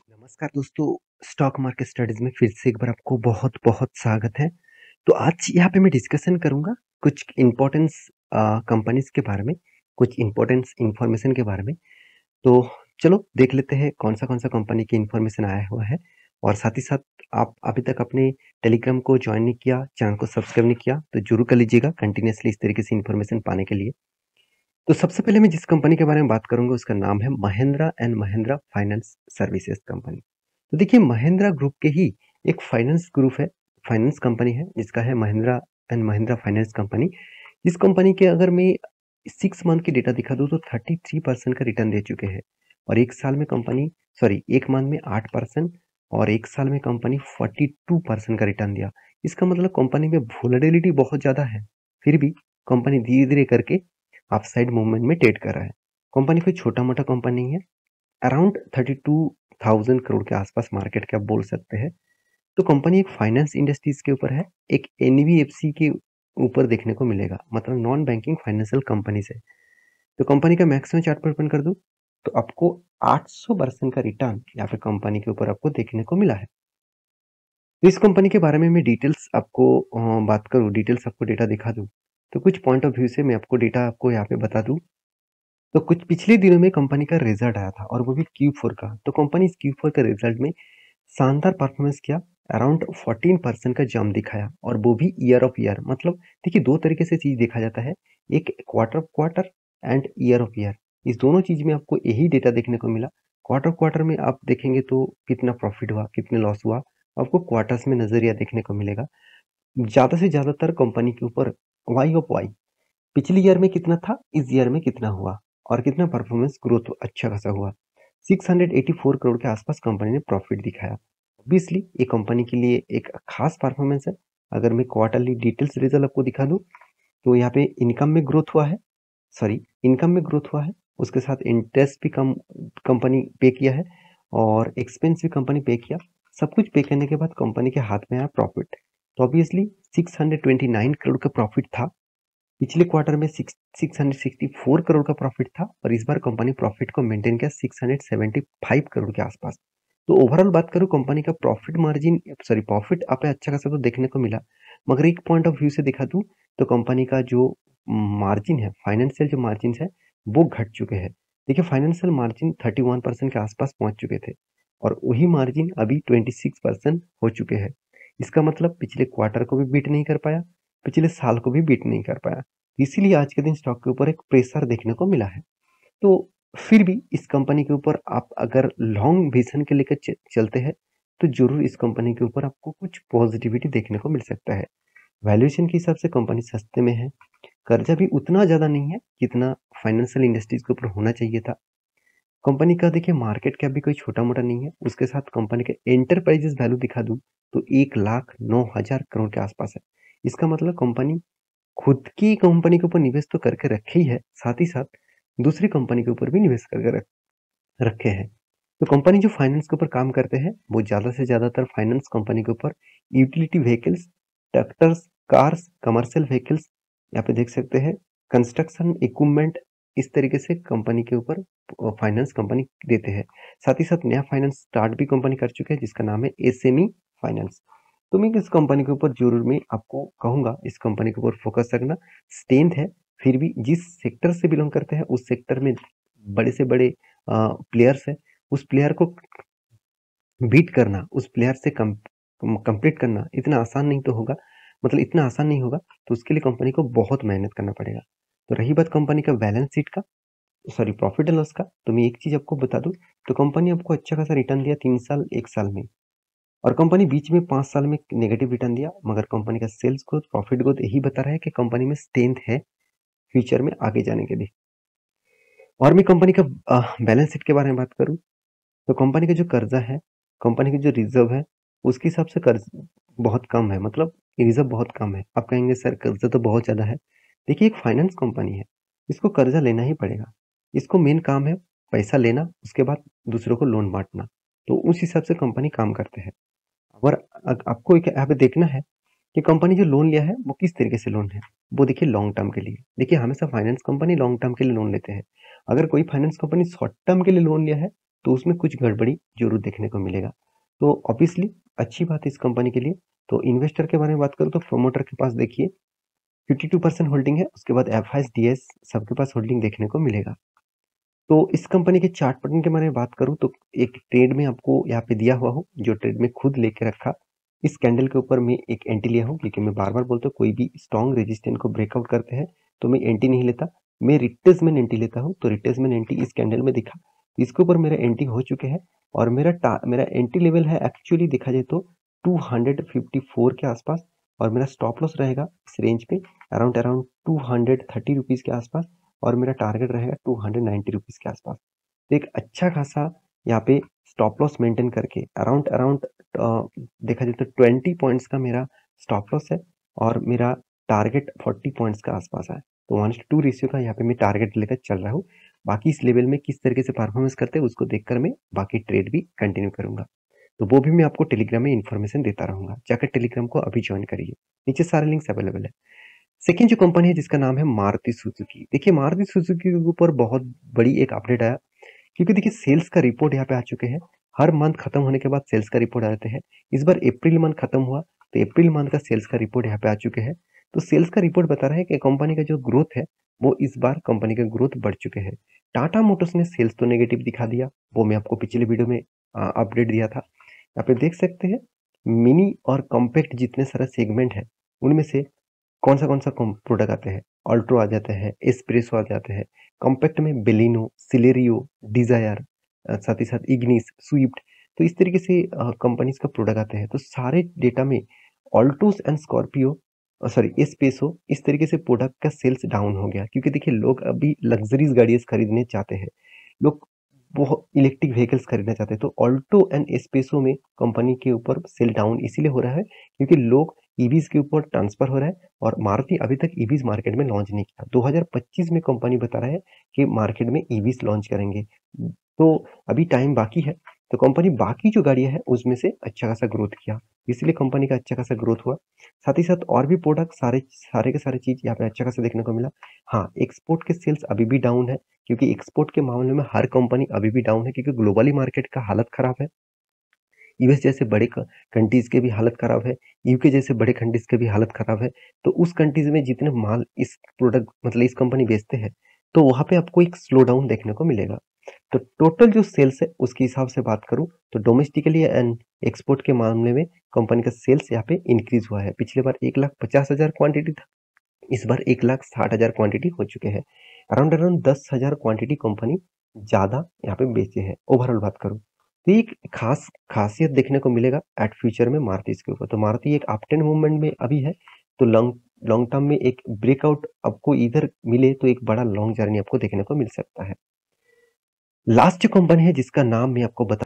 नमस्कार दोस्तों, stock market studies में फिर से एक बार आपको बहुत-बहुत स्वागत है। तो आज यहाँ पे मैं डिस्कशन करूँगा कुछ इम्पोर्टेंस कंपनीज़ के बारे में, कुछ इम्पोर्टेंस इन्फॉर्मेशन के बारे में। तो चलो देख लेते हैं कौन-सा कंपनी की इन्फॉर्मेशन आया हुआ है और साथ ही साथ आप अभी तक अपने टेलीग्राम को जॉइन नहीं किया, चैनल को सब्सक्राइब नहीं किया, तो ज़रूर कर लीजिएगा कंटिन्यूअसली इस तरीके से इन्फॉर्मेशन पाने के लिए। तो सबसे पहले मैं जिस कंपनी के बारे में बात करूँगा उसका नाम है Mahindra and Mahindra finance services company. तो देखिए महिंद्रा ग्रुप के ही एक फाइनेंस ग्रुप है, फाइनेंस कंपनी है जिसका है Mahindra and Mahindra finance company. इस कंपनी के अगर मैं 6 मंथ की डेटा दिखा दूँ तो 33% का रिटर्न दे चुके हैं और 1 साल में कंपनी सॉरी 1 मंथ में 8% और 1 साल में कंपनी 42% का रिटर्न दिया। इसका मतलब कंपनी में वोलेटिलिटी बहुत ज़्यादा है, फिर भी कंपनी धीरे-धीरे करके अपसाइड मूवमेंट में ट्रेड कर रहा है। कंपनी कोई छोटा-मोटा कंपनी नहीं है, अराउंड 32,000 करोड़ के आसपास मार्केट कैप बोल सकते हैं। तो कंपनी एक फाइनेंस इंडस्ट्रीज के ऊपर है, एक एनबीएफसी के ऊपर देखने को मिलेगा, मतलब नॉन बैंकिंग फाइनेंशियल कंपनी से। तो कंपनी का मैक्सिमम चार्ट पर ओपन कर दूं तो आपको 800% का रिटर्न यहाँ पे कंपनी के ऊपर आपको देखने को मिला है। तो इस कंपनी के बारे में मैं डिटेल्स आपको बात करूँ, डिटेल्स आपको डेटा दिखा दूँ, तो कुछ पॉइंट ऑफ व्यू से मैं आपको डेटा आपको यहाँ पे बता दूँ। तो कुछ पिछले दिनों में कंपनी का रिजल्ट आया था और वो भी Q4 का। तो कंपनी इस Q4 के रिजल्ट में शानदार परफॉर्मेंस किया, अराउंड 14% का जंप दिखाया और वो भी ईयर ऑफ ईयर। मतलब देखिए 2 तरीके से चीज़ देखा जाता है, एक quarter of quarter and year of year. इस दोनों चीज़ में आपको यही डेटा देखने को मिला। क्वार्टर ऑफ क्वार्टर में आप देखेंगे तो कितना प्रॉफिट हुआ, कितने लॉस हुआ, आपको क्वार्टर्स में नज़रिया देखने को मिलेगा। ज़्यादा से ज़्यादातर कंपनी के ऊपर वाई ऑफ वाई पिछले ईयर में कितना था, इस ईयर में कितना हुआ और कितना परफॉर्मेंस ग्रोथ अच्छा खासा हुआ। 684 करोड़ के आसपास कंपनी ने प्रॉफिट दिखाया। ऑब्वियसली ये कंपनी के लिए एक खास परफॉर्मेंस है। अगर मैं क्वार्टरली डिटेल्स रिजल्ट आपको दिखा दूं तो यहाँ पे इनकम में ग्रोथ हुआ है, सॉरी इनकम में ग्रोथ हुआ है, उसके साथ इंटरेस्ट भी कम कंपनी पे किया है और एक्सपेंस भी कंपनी पे किया। सब कुछ पे करने के बाद कंपनी के हाथ में आया प्रॉफिट। तो ऑब्वियसली 629 करोड़ का प्रॉफिट था, पिछले क्वार्टर में 664 करोड़ का प्रॉफिट था और इस बार कंपनी प्रॉफिट को मेंटेन किया 675 करोड़ के आसपास। तो ओवरऑल बात करूं कंपनी का प्रॉफिट मार्जिन सॉरी प्रॉफिट आप अच्छा खासा तो देखने को मिला, मगर एक पॉइंट ऑफ व्यू से दिखा दूं तो कंपनी का जो मार्जिन है, फाइनेंशियल जो मार्जिन है वो घट चुके हैं। देखिए फाइनेंशियल मार्जिन 31% के आसपास पहुंच चुके थे और वही मार्जिन अभी 26% हो चुके हैं। इसका मतलब पिछले क्वार्टर को भी बीट नहीं कर पाया, पिछले साल को भी बीट नहीं कर पाया। इसीलिए आज के दिन स्टॉक के ऊपर एक प्रेशर देखने को मिला है। तो फिर भी इस कंपनी के ऊपर आप अगर लॉन्ग विजन के लेकर चलते हैं तो जरूर इस कंपनी के ऊपर आपको कुछ पॉजिटिविटी देखने को मिल सकता है। वैल्यूएशन के हिसाब से कंपनी सस्ते में है, कर्जा भी उतना ज़्यादा नहीं है जितना फाइनेंशियल इंडस्ट्रीज के ऊपर होना चाहिए था। कंपनी का देखिए मार्केट कैप भी कोई छोटा-मोटा नहीं है, उसके साथ कंपनी के एंटरप्राइजेस वैल्यू दिखा दूँ तो 1,09,000 करोड़ के आसपास है। इसका मतलब कंपनी खुद की कंपनी के ऊपर निवेश तो करके रखे ही है, साथ ही साथ दूसरी कंपनी के ऊपर भी निवेश करके रखे हैं। तो कंपनी जो फाइनेंस के ऊपर काम करते हैं, वो ज़्यादा से ज़्यादातर फाइनेंस कंपनी के ऊपर utility vehicles, tractors, cars, commercial vehicles, यहाँ पे देख सकते हैं कंस्ट्रक्शन इक्विपमेंट, इस तरीके से कंपनी के ऊपर फाइनेंस कंपनी देते हैं। साथ ही साथ नया फाइनेंस स्टार्ट भी कंपनी कर चुके हैं जिसका नाम है एसएमई फाइनेंस। तो मैं इस कंपनी के ऊपर ज़रूर मैं आपको कहूँगा इस कंपनी के ऊपर फोकस रखना। स्ट्रेंथ है, फिर भी जिस सेक्टर से बिलॉन्ग करते हैं उस सेक्टर में बड़े से बड़े प्लेयर्स हैं, उस प्लेयर को बीट करना, उस प्लेयर से कम्पीट करना इतना आसान नहीं तो होगा, मतलब इतना आसान नहीं होगा, तो उसके लिए कंपनी को बहुत मेहनत करना पड़ेगा। तो रही बात कंपनी का बैलेंस शीट का, सॉरी प्रॉफिट एंड लॉस का, तो मैं एक चीज़ आपको बता दूँ, तो कंपनी आपको अच्छा खासा रिटर्न दिया 3 साल, 1 साल में। और कंपनी बीच में 5 साल में नेगेटिव रिटर्न दिया, मगर कंपनी का सेल्स ग्रोथ, प्रॉफिट ग्रोथ यही बता रहा है कि कंपनी में स्ट्रेंथ है फ्यूचर में आगे जाने के लिए। और मैं कंपनी का बैलेंस शीट के बारे में बात करूँ, तो कंपनी का जो कर्जा है, कंपनी की जो रिजर्व है, उसके हिसाब से कर्ज बहुत कम है, मतलब रिजर्व बहुत कम है। आप कहेंगे सर कर्जा तो बहुत ज़्यादा है। देखिए एक फाइनेंस कंपनी है, इसको कर्जा लेना ही पड़ेगा। इसको मेन काम है पैसा लेना, उसके बाद दूसरों को लोन बाँटना। तो उस हिसाब से कंपनी काम करते हैं। और आपको एक यहाँ पे देखना है कि कंपनी जो लोन लिया है वो किस तरीके से लोन है, वो देखिए लॉन्ग टर्म के लिए। देखिए हमेशा फाइनेंस कंपनी लॉन्ग टर्म के लिए लोन लेते हैं। अगर कोई फाइनेंस कंपनी शॉर्ट टर्म के लिए लोन लिया है तो उसमें कुछ गड़बड़ी ज़रूर देखने को मिलेगा। तो ऑब्वियसली अच्छी बात है इस कंपनी के लिए। तो इन्वेस्टर के बारे में बात करूँ तो प्रोमोटर के पास देखिए 52% होल्डिंग है, उसके बाद एफआईएस, डीएस सबके पास होल्डिंग देखने को मिलेगा। तो इस कंपनी के चार्ट पैटर्न के बारे में बात करूँ तो एक ट्रेड में आपको यहाँ पे दिया हुआ हूँ, जो ट्रेड में खुद लेके रखा। इस कैंडल के ऊपर मैं एक एंटी लिया हूँ, क्योंकि मैं बार-बार बोलता हूँ कोई भी स्ट्रॉन्ग रेजिस्टेंस को ब्रेकआउट करते हैं तो मैं एंटी नहीं लेता, मैं रिट्रेसमेंट एंटी लेता हूँ। तो रिट्रेसमेंट एंटी इस कैंडल में दिखा, इसके ऊपर मेरा एंटी हो चुके हैं और मेरा एंटी लेवल है एक्चुअली देखा जाए तो 254 के आसपास, और मेरा स्टॉप लॉस रहेगा इस रेंज पे अराउंड अराउंड 230 रुपीज़ के आसपास, और मेरा टारगेट रहेगा 290 रुपीज़ के आसपास। तो एक अच्छा खासा यहाँ पे स्टॉप लॉस मेंटेन करके अराउंड अराउंड देखा जाए तो 20 पॉइंट्स का मेरा स्टॉप लॉस है और मेरा टारगेट 40 पॉइंट्स का आसपास है। तो 1:2 रेशियो का यहाँ पे मैं टारगेट लेकर चल रहा हूँ। बाकी इस लेवल में किस तरीके से परफॉर्मेंस करते हैं उसको देखकर मैं बाकी ट्रेड भी कंटिन्यू करूंगा। तो वो भी मैं आपको टेलीग्राम में इन्फॉर्मेशन देता रहूंगा, जाकर टेलीग्राम को अभी ज्वाइन करिए, नीचे सारे लिंक्स अवेलेबल है। सेकंड जो कंपनी है जिसका नाम है मारुति सुजुकी। देखिए मारुति सुजुकी के ऊपर बहुत बड़ी एक अपडेट आया, क्योंकि देखिए सेल्स का रिपोर्ट यहाँ पे आ चुके हैं। हर मंथ खत्म होने के बाद सेल्स का रिपोर्ट आ जाते हैं। इस बार अप्रैल मंथ खत्म हुआ तो अप्रैल मंथ का सेल्स का रिपोर्ट यहाँ पे आ चुके हैं। तो सेल्स का रिपोर्ट बता रहा है कि कंपनी का जो ग्रोथ है वो इस बार कंपनी का ग्रोथ बढ़ चुके हैं। टाटा मोटर्स ने सेल्स तो नेगेटिव दिखा दिया, वो मैं आपको पिछले वीडियो में अपडेट दिया था। यहाँ पे देख सकते हैं मिनी और कॉम्पैक्ट जितने सारे सेगमेंट है उनमें से कौन सा प्रोडक्ट आते हैं। ऑल्ट्रो आ जाते हैं, एस्प्रेसो आ जाते हैं, कॉम्पैक्ट में बेलिनो, सिलेरियो, डिजायर, साथ ही साथ इग्निस, स्विफ्ट। तो इस तरीके से कंपनीज का प्रोडक्ट आते हैं। तो सारे डेटा में ऑल्टोस एंड स्कॉर्पियो, सॉरी एस्पेसो, इस तरीके से प्रोडक्ट का सेल्स डाउन हो गया, क्योंकि देखिए लोग अभी लग्जरीज गाड़ियां खरीदने चाहते हैं, लोग बहुत इलेक्ट्रिक व्हीकल्स खरीदना चाहते हैं। तो ऑल्टो एंड एस्पेसो में कंपनी के ऊपर सेल डाउन इसीलिए हो रहा है क्योंकि लोग ईवीज के ऊपर ट्रांसफर हो रहा है, और मारुति अभी तक ईवीज मार्केट में लॉन्च नहीं किया। 2025 में कंपनी बता रहा है कि मार्केट में ईवीज लॉन्च करेंगे। तो अभी टाइम बाकी है। तो कंपनी बाकी जो गाड़ियां हैं उसमें से अच्छा खासा ग्रोथ किया, इसलिए कंपनी का अच्छा खासा ग्रोथ हुआ। साथ ही साथ और भी प्रोडक्ट सारे सारे के सारे चीज यहाँ पे अच्छा खासा देखने को मिला। हाँ, एक्सपोर्ट के सेल्स अभी भी डाउन है, क्योंकि एक्सपोर्ट के मामले में हर कंपनी अभी भी डाउन है, क्योंकि ग्लोबली मार्केट का हालत खराब है। यूएस जैसे बड़े कंट्रीज के भी हालत खराब है, यूके जैसे बड़े कंट्रीज के भी हालत खराब है। तो उस कंट्रीज में जितने माल इस प्रोडक्ट मतलब इस कंपनी बेचते हैं, तो वहां पे आपको एक स्लो डाउन देखने को मिलेगा। तो टोटल जो सेल्स है उसके हिसाब से बात करूं तो डोमेस्टिकली एंड एक्सपोर्ट के मामले में कंपनी का सेल्स यहाँ पे इंक्रीज हुआ है। पिछले बार 1,50,000 क्वांटिटी था, इस बार 1,60,000 क्वांटिटी हो चुके हैं। अराउंड अराउंड 10,000 क्वांटिटी कंपनी ज्यादा यहाँ पे बेचे हैं। ओवरऑल बात करूं तो एक खास खासियत देखने को मिलेगा एट फ्यूचर में मारुति के ऊपर। तो मारुति एक अप ट्रेंड मूवमेंट में अभी है, तो लॉन्ग लॉन्ग टर्म में एक ब्रेकआउट आपको इधर मिले तो एक बड़ा लॉन्ग जर्नी आपको देखने को मिल सकता है। लास्ट जो कंपनी है जिसका नाम मैं आपको बता,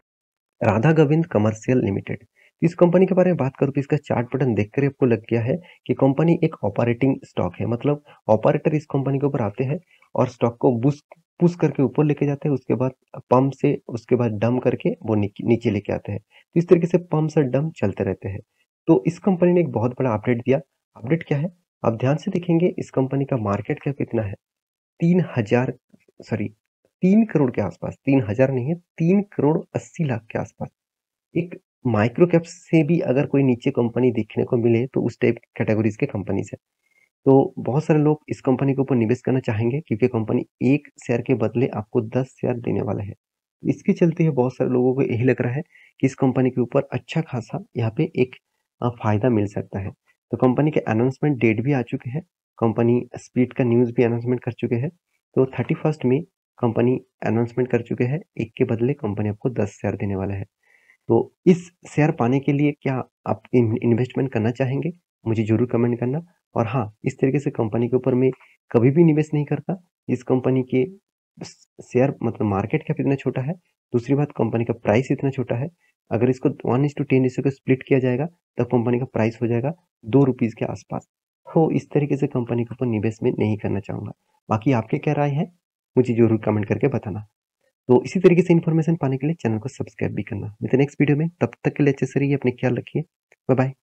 राधा गोविंद कमर्शियल लिमिटेड। इस कंपनी के बारे में बात करूं तो इसका चार्ट पैटर्न देखकर आपको लग गया है कि कंपनी एक ऑपरेटिंग स्टॉक है, मतलब ऑपरेटर इस कंपनी के ऊपर आते हैं और स्टॉक को पुश करके ऊपर लेके जाते हैं, उसके बाद पंप से उसके बाद डम करके वो नीचे लेके आते हैं। तो इस तरीके से पंप से डम चलते रहते हैं। तो इस कंपनी ने एक बहुत बड़ा अपडेट दिया। अपडेट क्या है, आप ध्यान से देखेंगे इस कंपनी का मार्केट कैप कितना है, 3,000 सॉरी 3 करोड़ के आसपास, 3,000 नहीं है, 3,80,00,000 के आसपास। एक माइक्रो कैप से भी अगर कोई नीचे कंपनी देखने को मिले तो उस टाइप कैटेगरीज के कंपनी है। तो बहुत सारे लोग इस कंपनी के ऊपर निवेश करना चाहेंगे, क्योंकि कंपनी एक शेयर के बदले आपको 10 शेयर देने वाला है। इसके चलते है बहुत सारे लोगों को यही लग रहा है कि इस कंपनी के ऊपर अच्छा खासा यहाँ पे एक फायदा मिल सकता है। तो कंपनी के अनाउंसमेंट डेट भी आ चुके हैं, कंपनी स्प्लिट का न्यूज भी अनाउंसमेंट कर चुके हैं। तो 31 में कंपनी अनाउंसमेंट कर चुके हैं, एक के बदले कंपनी आपको 10 शेयर देने वाला है। तो इस शेयर पाने के लिए क्या आप इन्वेस्टमेंट करना चाहेंगे, मुझे जरूर कमेंट करना। और हाँ, इस तरीके से कंपनी के ऊपर मैं कभी भी निवेश नहीं करता। इस कंपनी के शेयर मतलब मार्केट कैप इतना छोटा है, दूसरी बात कंपनी का प्राइस इतना छोटा है। अगर इसको 1:10 रेशियो को स्प्लिट किया जाएगा तो कंपनी का प्राइस हो जाएगा 2 रुपीज के आसपास। तो इस तरीके से कंपनी के ऊपर निवेश में नहीं करना चाहूंगा। बाकी आपके क्या राय है, मुझे जरूर कमेंट करके बताना। तो इसी तरीके से इन्फॉर्मेशन पाने के लिए चैनल को सब्सक्राइब भी करना। मिलते हैं नेक्स्ट वीडियो में, तब तक के लिए अच्छे से रहिए, अपने ख्याल रखिए। Bye bye.